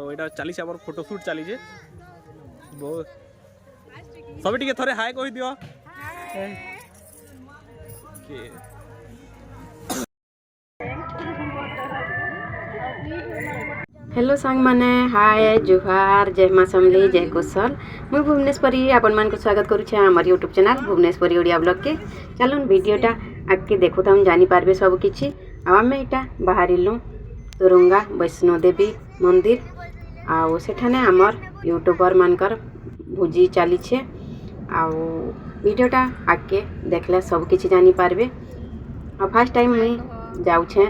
आटा चली आम फोटोशूट चली बहुत सब टे थे हाय कही दियो। हेलो सांग माने हाय जुहार जय माँ समली जय कुशल मुई भुवनेश्वरी आपण मान को स्वागत करुछे हमर YouTube channel Bhuvaneshwari Odia blog के। चलन वीडियोटा आगे देखु हम जानी पारबे सब किछि। आमे इटा बाहरिलु तुरुंगा वैष्णो देवी मंदिर आउ सेठाने हमर यूट्यूबर मानकर भोजी चली छे आउ वीडियोटा आगे देखले सब किछि जानी पारबे। आ फर्स्ट टाइम मुई जाउछे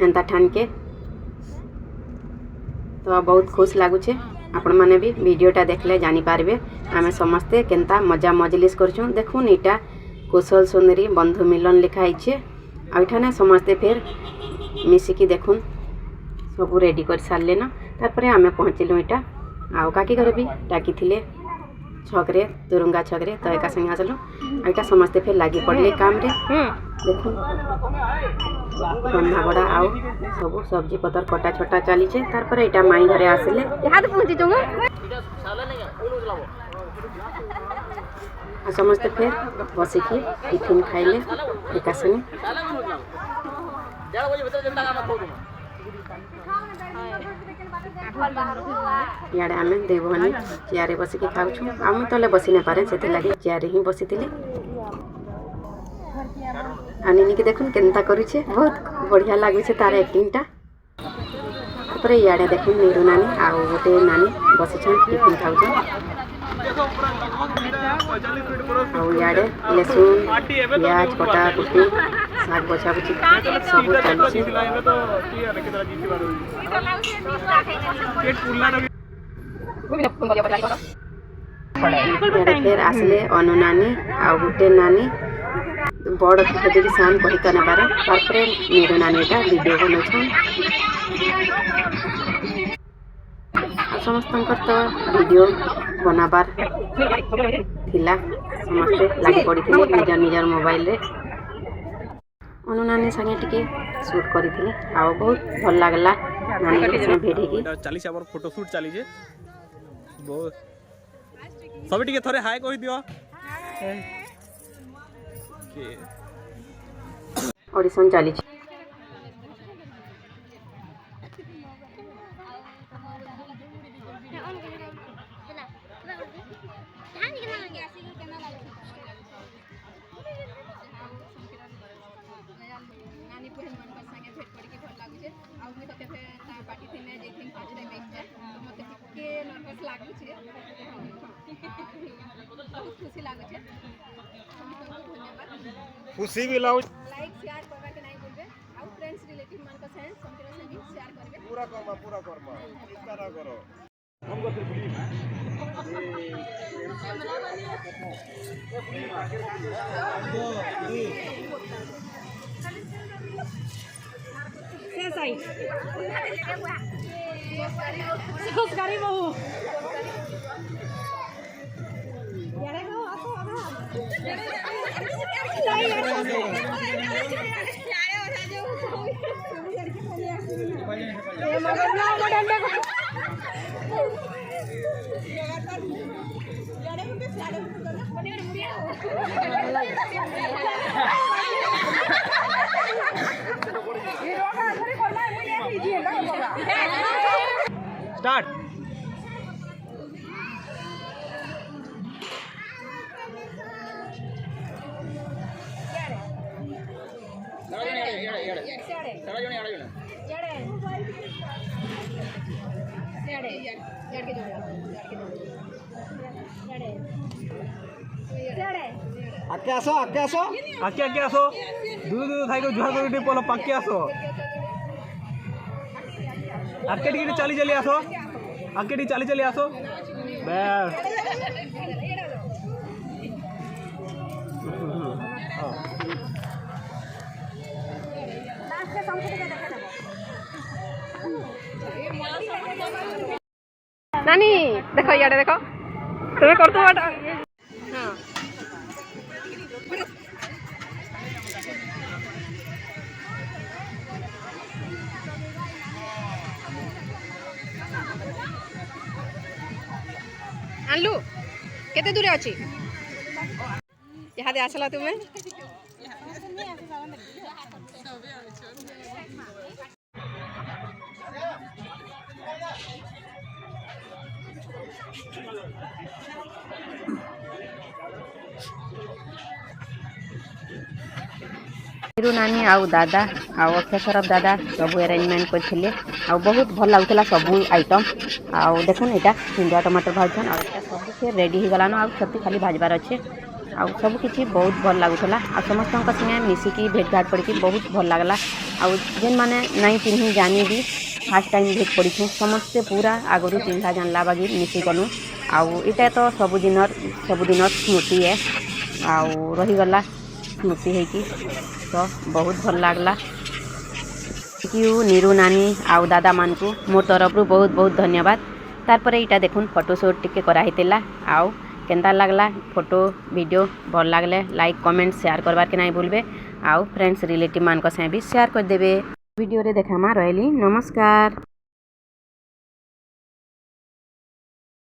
एंता ठान के तो बहुत खुश लगुचे। आपण माने भी वीडियोटा देखले जानी पारबे आमे समस्ते केनता मजा मजलिस करछुं। देखुन इटा कुशल सुंदरी बंधु मिलन लिखाई छे। आठाने समस्ते फिर मिसिकी देखुन सब रेडी कर सारले न। तारपरे आमे पहुँचलु इटा आउ काकी घर भी डाकी थिले छकरे तुरुंगा छकरे तो एका संगे आसलु। आइटा समस्ते फिर लागी पड़ले काम रे। देखुन रंधा बड़ा आउ सब सब्जी पतर कटा छटा चली छे। तारपरे इटा माई घरे आसले हाथ पहुंची जंग आ समस्ते फिर बसिकी टिफिन खाइले एका संगे। इयाड़े आमे दुई भनी चेयर बसिकी खाऊछु। आम तले बसी न पारे से लगे चेयर ही बसी थिली। आनिनी के देखुन केनता करूछे बहुत बढ़िया लागुछे तार एक्टिंगटा। तारपरे इयाड़े देखुन नीरू नानी आउ गोटे नानी बसिछन टिफिन खाऊछन आउ इयाड़े लहसुन प्याज कटा कुटी साग बछा बुची सब चलछे। फिर आसले अनु नानी आउ गोटे नानी बड़ देखी सान कही कर पारे। तारपरे नीरू नानीटा वीडियो बनौछन समस्त तो वीडियो बनाबार थिला समस्ते लगी पड़ी निजर निजर मोबाइल रे। अनु नानी संगे टिके शूट करी आ बहुत भल लागला नानी के संगे भेट की चली हमर फोटोशूट चली बहुत सब टे थे हाय कही दियो। ऑडिशन चली खुशी भी लाउ लाइक शेयर करबा के नहीं बोलबे आ फ्रेंड्स रिलेटिव मान को सेंड संतरा संगे शेयर करबे पूरा करबा चिंता ना करो। से सही संस्कारी बहु यारे को आको स्टार्ट आके आसो दूर दूर थाई को जुहा कर टे पलो पाके आसो आके टिके चली चली आसो आके टिके चली चली आसो बस नानी देखो इयाडे देखो तुम्हें करतो बाटा हां ଆଣିଲୁ କେତେ ଦୂରେ ଅଛି ଇହାଦେ ଆସିଲା ତୁମେ ନିରୁ ନାନୀ ଆଉ ଦାଦା ଆଉ ଅକ୍ଷୟ ସରଫ ଦାଦା ସବୁ ଆରେଞ୍ଜମେଣ୍ଟ କରିଥିଲେ ଆଉ ବହୁତ ଭଲ ଲାଗୁଥିଲା ସବୁ ଆଇଟମ୍ ଆଉ ଦେଖୁନ୍ ଏଇଟା ସିନ୍ଦୁଆ ଟମାଟର ଭାଜୁଛନ୍ ଆଉ ଏଇଟା ସବୁ ସେ ରେଡ଼ି ହେଇଗଲାନ ଆଉ ଛତି ଖାଲି ଭାଜବାର ଅଛେ ଆଉ ସବୁ କିଛି ବହୁତ ଭଲ ଲାଗୁଥିଲା ଆଉ ସମସ୍ତଙ୍କ ସାଙ୍ଗେ ମିଶିକି ଭେଟଘାଟ ପଡ଼ିକି ବହୁତ ଭଲ ଲାଗଲା ଆଉ ଯେନ୍ମାନେ ନାଇଁ ଚିହ୍ନି ଜାନି ବି ଫାର୍ଷ୍ଟ ଟାଇମ୍ ଭେଟ ପଡ଼ିଛୁ ସମସ୍ତେ ପୁରା ଆଗରୁ ଚିହ୍ନା ଜାଣିଲା ବାଗି ମିଶି ଗଲୁ ଆଉ ଏଇଟା ତ ସବୁଦିନର ସ୍ମୃତି ଏ ଆଉ ରହିଗଲା ସ୍ମୃତି ହେଇକି ତ ବହୁତ ଭଲ ଲାଗଲା ଥ୍ୟାଙ୍କ ୟୁ ନିରୁ ନାନୀ ଆଉ ଦାଦା ମାନଙ୍କୁ ମୋ ତରଫରୁ ବହୁତ ବହୁତ ଧନ୍ୟବାଦ ତାପରେ ଏଇଟା ଦେଖୁନ୍ ଫଟୋ ସୁଟ୍ ଟିକେ କରାହେଇଥିଲା ଆଉ କେନ୍ତା ଲାଗଲା ଫଟୋ ଭିଡ଼ିଓ ଭଲ ଲାଗଲେ ଲାଇକ୍ କମେଣ୍ଟ ସେୟାର करबार के नहीं भूलबे ଆଉ फ्रेंड्स रिलेटिव मान को से भी शेयर कर देबे वीडियो रे देखामा रहली नमस्कार।